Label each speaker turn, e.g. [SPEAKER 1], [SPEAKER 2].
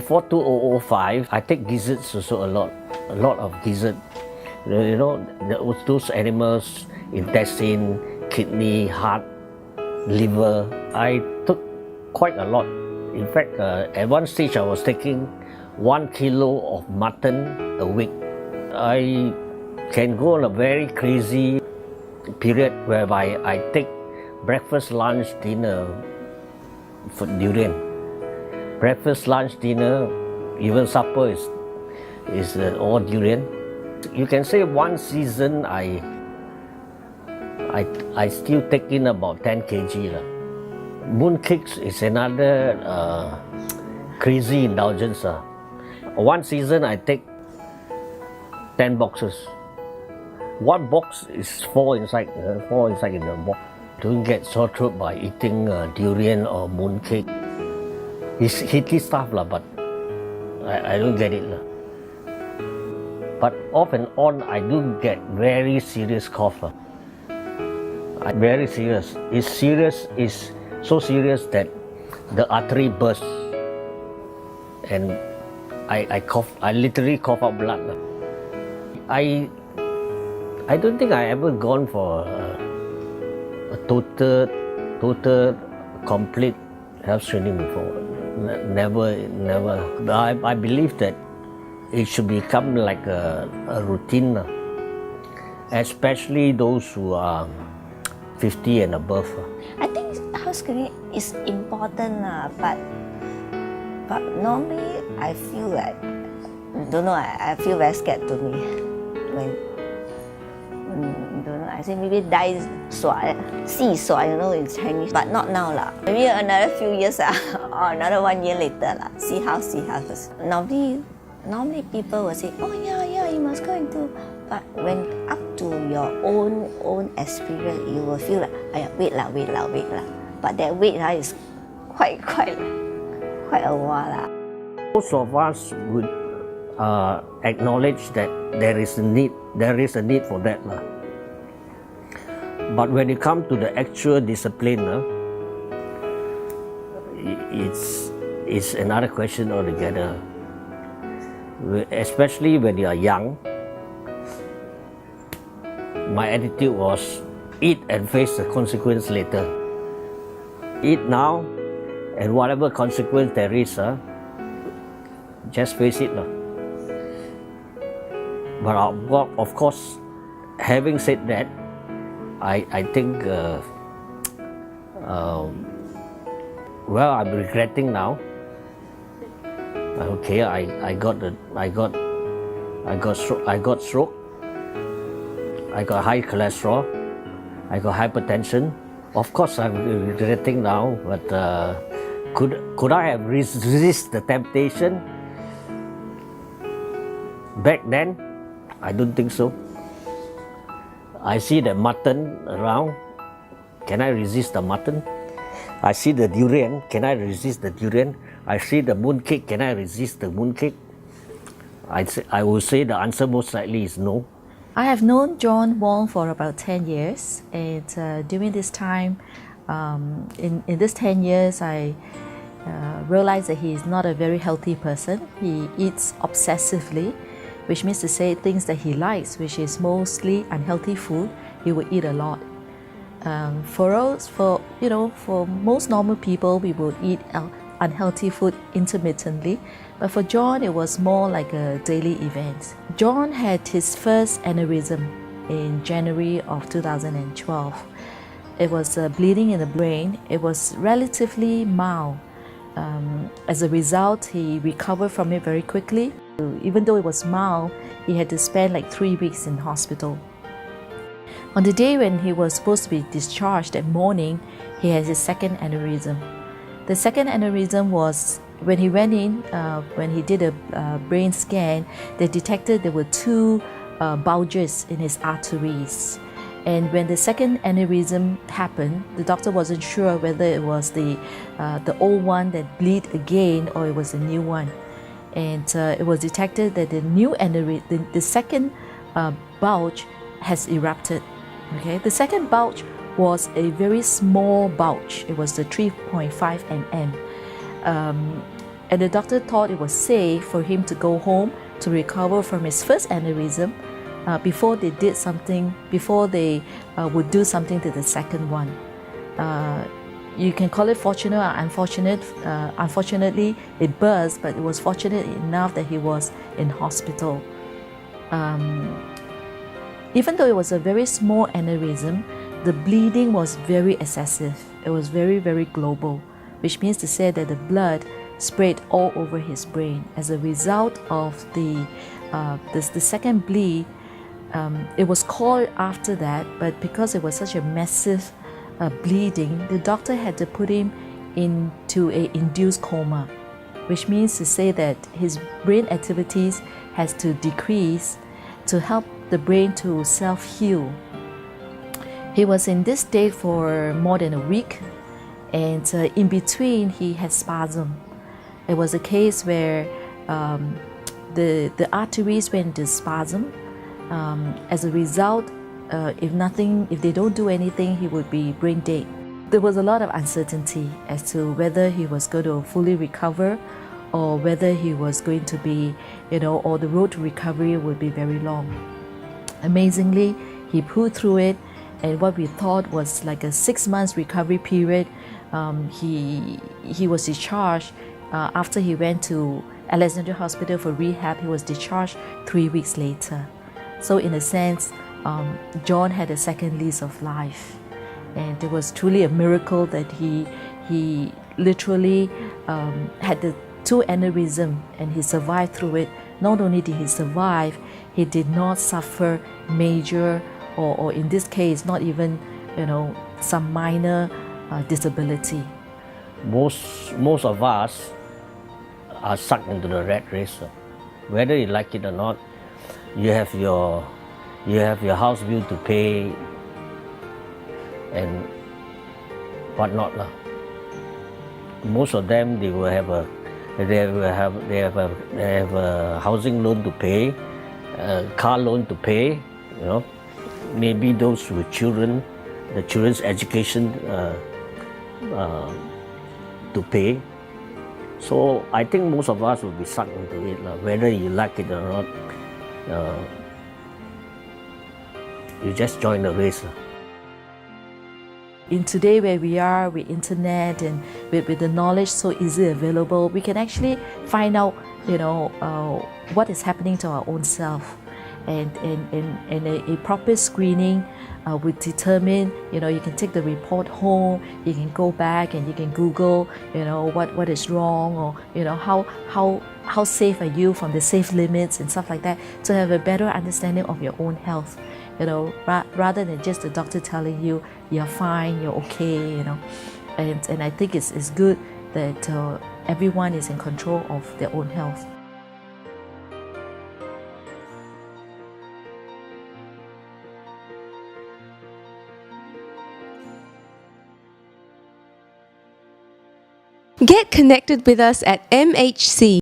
[SPEAKER 1] before 2005, I take gizzards also a lot of gizzard. You know, those animals, intestine, kidney, heart, liver. I took quite a lot. In fact, at one stage I was taking 1 kilo of mutton a week. I can go on a very crazy period whereby I take breakfast, lunch, dinner for durian. Breakfast, lunch, dinner, even supper is all durian. You can say one season I still take in about 10 kg. Mooncakes is another crazy indulgence. One season I take 10 boxes. One box is 4 inside in the box. Don't get sore throat by eating durian or mooncake. It's heaty stuff, but I don't get it. But off and on, I do get very serious cough. Very serious. It's so serious that the artery bursts and I cough. I literally cough out blood. I don't think I ever gone for a total, complete health screening before. Never. I believe that it should become like a routine, especially those who are 50 and above.
[SPEAKER 2] I think health screening is important, but normally I feel like, don't know, I feel very scared to me when don't know, I think maybe die xi sua, you know, in Chinese, but not now lah. Maybe another few years or another 1 year later lah. See how first. Normally people will say, oh yeah, you must go and do. But when up to your own experience, you will feel like, wait lah. But that wait is quite a while lah.
[SPEAKER 1] Most of us would acknowledge that there is a need for that. But when you come to the actual discipline, it's another question altogether. Especially when you are young, my attitude was eat and face the consequence later. Eat now, and whatever consequence there is, just face it. But of course, having said that, I think well, I'm regretting now. Okay, I got stroke. I got high cholesterol. I got hypertension. Of course, I'm regretting now. But could I have resisted the temptation back then? I don't think so. I see the mutton around. Can I resist the mutton? I see the durian. Can I resist the durian? I see the mooncake. Can I resist the mooncake? I will say the answer most likely is no.
[SPEAKER 3] I have known John Wong for about 10 years, and during this time, in this 10 years, I realized that he is not a very healthy person. He eats obsessively, which means to say things that he likes, which is mostly unhealthy food. He will eat a lot. For most normal people, we would eat unhealthy food intermittently, but for John, it was more like a daily event. John had his first aneurysm in January of 2012. It was bleeding in the brain. It was relatively mild. As a result, he recovered from it very quickly. Even though it was mild, he had to spend like 3 weeks in hospital. On the day when he was supposed to be discharged that morning, he had his second aneurysm. The second aneurysm was when he went in, when he did a brain scan, they detected there were 2 bulges in his arteries. And when the second aneurysm happened, the doctor wasn't sure whether it was the old one that bleed again or it was a new one. And it was detected that the new aneurysm, the second bulge has erupted. Okay, the second bulge was a very small bulge. It was the 3.5 mm. And the doctor thought it was safe for him to go home to recover from his first aneurysm before they would do something to the second one. You can call it fortunate or unfortunate. Unfortunately, it burst, but it was fortunate enough that he was in hospital. Even though it was a very small aneurysm, the bleeding was very excessive. It was very, very global, which means to say that the blood spread all over his brain. As a result of the second bleed, it was called after that, but because it was such a massive bleeding, the doctor had to put him into an induced coma, which means to say that his brain activities has to decrease to help the brain to self-heal. He was in this state for more than a week, and in between he had spasm. It was a case where the arteries went into spasm. As a result, if they don't do anything, he would be brain dead. There was a lot of uncertainty as to whether he was going to fully recover or whether he was going to be, or the road to recovery would be very long. Amazingly, he pulled through it, and what we thought was like a 6 months recovery period, he was discharged. After he went to Alexandria Hospital for rehab, he was discharged 3 weeks later. So in a sense, John had a second lease of life, and it was truly a miracle that he literally had the 2 aneurysms and he survived through it. Not only did he survive, he did not suffer major or in this case not even some minor disability.
[SPEAKER 1] Most of us are sucked into the rat race. Whether you like it or not, you have your house bill to pay and whatnot. Most of them, they have a housing loan to pay, a car loan to pay. Maybe those with children, the children's education to pay. So I think most of us will be sucked into it, whether you like it or not. You just join the race.
[SPEAKER 3] In today where we are with internet and with the knowledge so easily available, we can actually find out what is happening to our own self, and a proper screening would determine, you can take the report home, you can go back and you can Google, what is wrong, or how safe are you from the safe limits and stuff like that, to have a better understanding of your own health, rather than just the doctor telling you you're fine, you're okay, and I think it's good that everyone is in control of their own health.
[SPEAKER 4] Get connected with us at MHC.